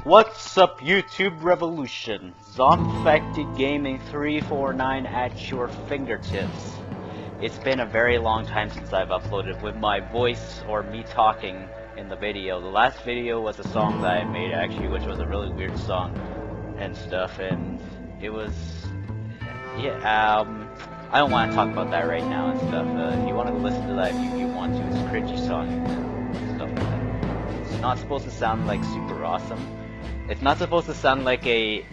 What's up, YouTube Revolution? Zombfected Gaming 349 at your fingertips. It's been a very long time since I've uploaded with my voice or me talking in the video. The last video was a song that I made actually, which was a really weird song and stuff, and it was, yeah, I don't want to talk about that right now and stuff. If you want to go listen to that, if you want to, it's a cringy song and stuff like that. It's not supposed to sound like super awesome. It's not supposed to sound like a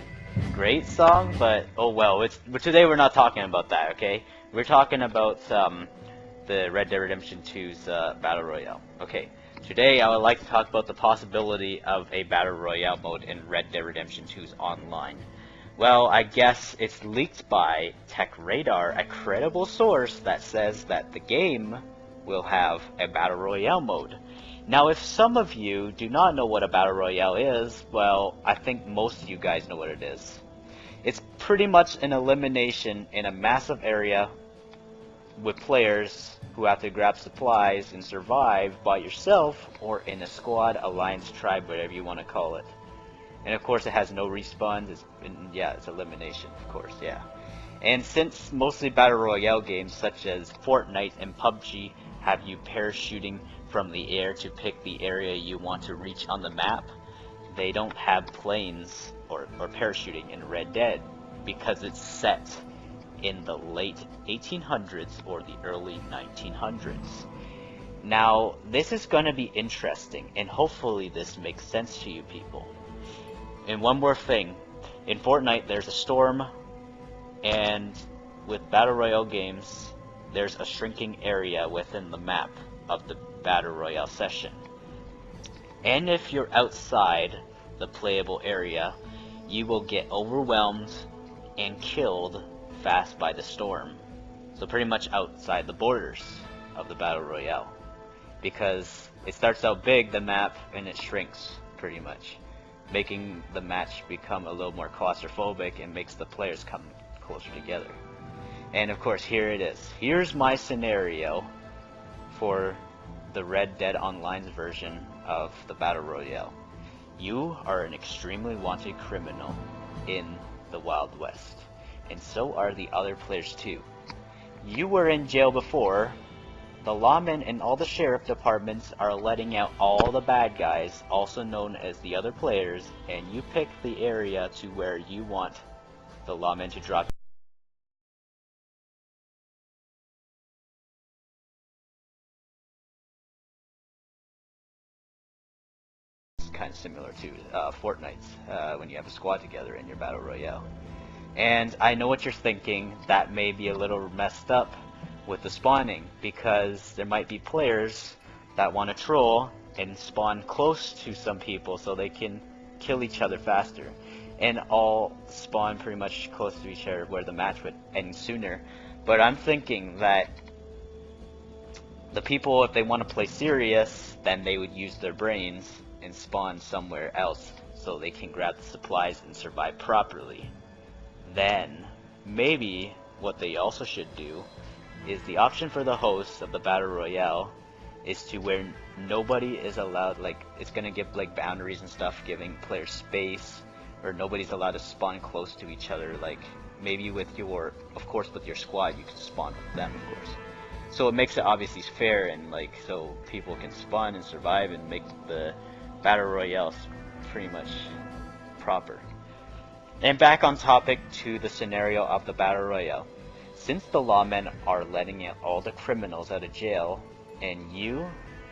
great song, but oh well. But today we're not talking about that, okay? We're talking about the Red Dead Redemption 2's Battle Royale. Okay, today I would like to talk about the possibility of a Battle Royale mode in Red Dead Redemption 2's online. Well, I guess it's leaked by TechRadar, a credible source that says that the game will have a Battle Royale mode. Now, if some of you do not know what a Battle Royale is, well, I think most of you guys know what it is. It's pretty much an elimination in a massive area with players who have to grab supplies and survive by yourself or in a squad, alliance, tribe, whatever you want to call it. And of course it has no respawns, it's elimination, of course, yeah. And since mostly Battle Royale games such as Fortnite and PUBG have you parachuting from the air to pick the area you want to reach on the map, they don't have planes or parachuting in Red Dead because it's set in the late 1800s or the early 1900s. Now, this is going to be interesting, and hopefully this makes sense to you people. And one more thing, in Fortnite there's a storm, and with Battle Royale games there's a shrinking area within the map of the Battle Royale session. And if you're outside the playable area, you will get overwhelmed and killed fast by the storm. So pretty much outside the borders of the Battle Royale. Because it starts out big, the map, and it shrinks pretty much, making the match become a little more claustrophobic and makes the players come closer together. And of course, here it is. Here's my scenario for the Red Dead Online's version of the Battle Royale. You are an extremely wanted criminal in the Wild West, and so are the other players too. You were in jail before. The lawmen and all the sheriff departments are letting out all the bad guys, also known as the other players, and you pick the area to where you want the lawmen to drop. It's kind of similar to Fortnite, when you have a squad together in your Battle Royale. And I know what you're thinking, that may be a little messed up with the spawning, because there might be players that want to troll and spawn close to some people so they can kill each other faster, and all spawn pretty much close to each other where the match would end sooner. But I'm thinking that the people, if they want to play serious, then they would use their brains and spawn somewhere else so they can grab the supplies and survive properly. Then maybe what they also should do is the option for the hosts of the Battle Royale is to where nobody is allowed, like, it's gonna give like boundaries and stuff, giving players space, or nobody's allowed to spawn close to each other. Like maybe with your, of course with your squad you can spawn with them, of course. So it makes it obviously fair, and like so people can spawn and survive and make the Battle Royale pretty much proper. And back on topic to the scenario of the Battle Royale. Since the lawmen are letting out all the criminals out of jail, and you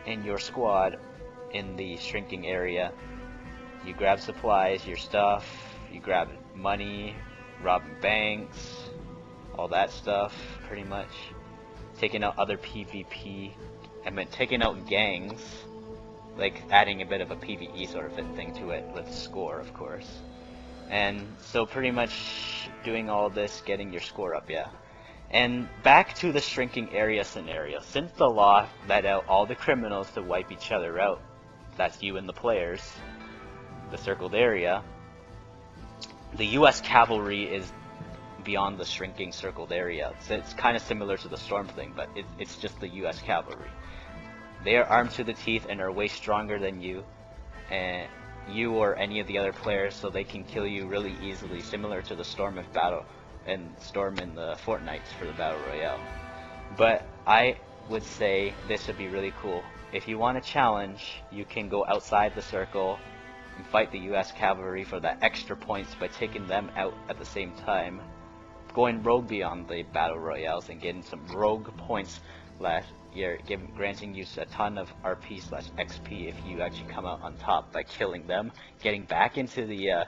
and your squad in the shrinking area, you grab supplies, your stuff, you grab money, robbing banks, all that stuff, pretty much. Taking out other PvP, taking out gangs, like adding a bit of a PvE sort of thing to it with score, of course. And so pretty much doing all this, getting your score up, yeah. And back to the shrinking area scenario. Since the law let out all the criminals to wipe each other out, that's you and the players, the circled area, the US cavalry is beyond the shrinking circled area. So it's kind of similar to the storm thing, but it's just the US cavalry. They are armed to the teeth and are way stronger than you, and you or any of the other players so they can kill you really easily, similar to the Storm of Battle and Storm in the Fortnite for the Battle Royale. But I would say this would be really cool. If you want a challenge, you can go outside the circle and fight the US Cavalry for that extra points by taking them out at the same time, going rogue beyond the Battle Royales and getting some rogue points last year, granting you a ton of RP/XP if you actually come out on top by killing them, getting back into the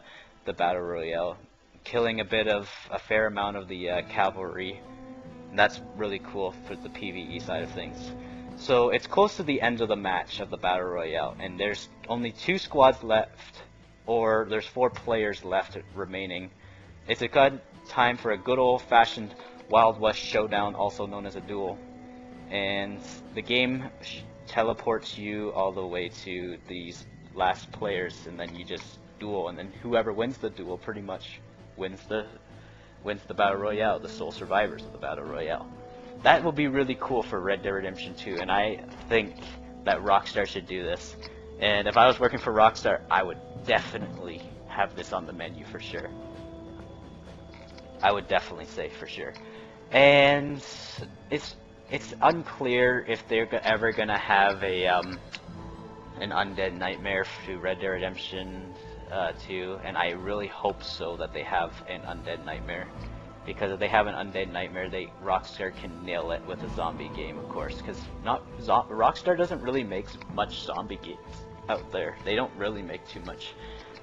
Battle Royale, killing a fair amount of the cavalry. And that's really cool for the PvE side of things. So it's close to the end of the match of the Battle Royale, and there's only 2 squads left, or there's 4 players left remaining. It's a good time for a good old-fashioned Wild West showdown, also known as a duel. And the game teleports you all the way to these last players, and then you just duel, and then whoever wins the duel pretty much wins the Battle Royale, the sole survivors of the Battle Royale. That will be really cool for Red Dead Redemption 2, and I think that Rockstar should do this. And if I was working for Rockstar, I would definitely have this on the menu for sure. I would definitely say for sure. And it's unclear if they're ever gonna have an Undead Nightmare to Red Dead Redemption 2, and I really hope so that they have an Undead Nightmare, because if they have an Undead Nightmare, Rockstar can nail it with a zombie game, of course, because Rockstar doesn't really make much zombie games out there. They don't really make too much.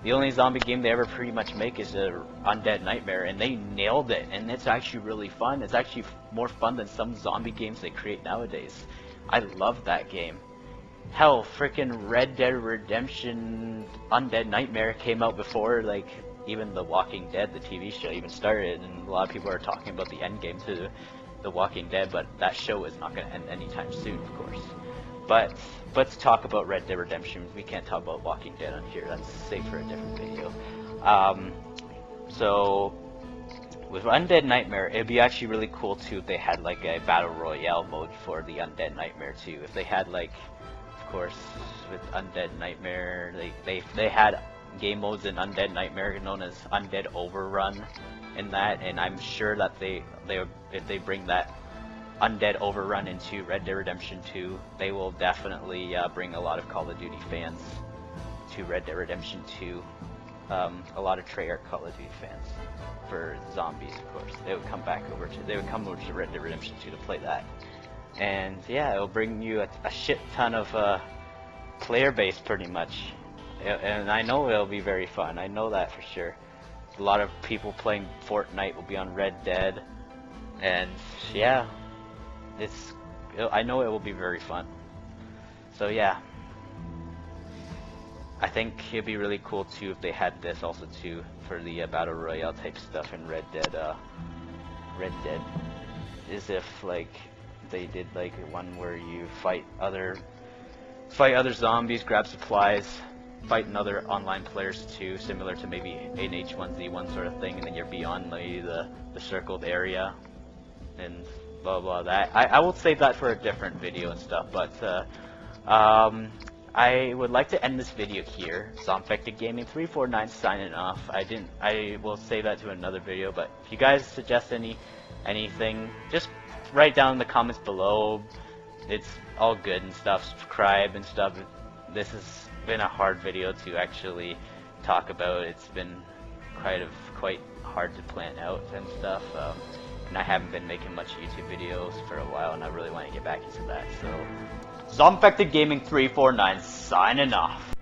The only zombie game they ever pretty much make is a Undead Nightmare, and they nailed it, and it's actually really fun. It's actually more fun than some zombie games they create nowadays. I love that game. Hell, freaking Red Dead Redemption Undead Nightmare came out before, like, even The Walking Dead, the TV show, even started, and a lot of people are talking about the end game to The Walking Dead, but that show is not going to end anytime soon, of course. But let's talk about Red Dead Redemption. We can't talk about Walking Dead on here. That's safe for a different video. So with Undead Nightmare, it'd be actually really cool too if they had like a Battle Royale mode for the Undead Nightmare too. If they had, like, of course, with Undead Nightmare, they had game modes in Undead Nightmare known as Undead Overrun in that, and I'm sure that if they bring that Undead Overrun into Red Dead Redemption 2, they will definitely bring a lot of Call of Duty fans to Red Dead Redemption 2. A lot of Treyarch Call of Duty fans for zombies, of course. They would come over to Red Dead Redemption 2 to play that. And yeah, it'll bring you a shit ton of player base pretty much. And I know it'll be very fun. I know that for sure. A lot of people playing Fortnite will be on Red Dead, and yeah, I know it will be very fun. So yeah, I think it'd be really cool too if they had this also too for the Battle Royale type stuff in Red Dead. Red Dead is if like they did like one where you fight other zombies, grab supplies, fighting other online players too, similar to maybe an H1Z1 sort of thing, and then you're beyond maybe the circled area and blah blah that. I will save that for a different video and stuff, but I would like to end this video here. Zombfected Gaming 349 signing off. I will save that to another video, but if you guys suggest anything, just write down in the comments below. It's all good and stuff. Subscribe and stuff. This has been a hard video to actually talk about. It's been quite hard to plan out and stuff. And I haven't been making much YouTube videos for a while, and I really want to get back into that. So, Zombfected Gaming 349 signing off.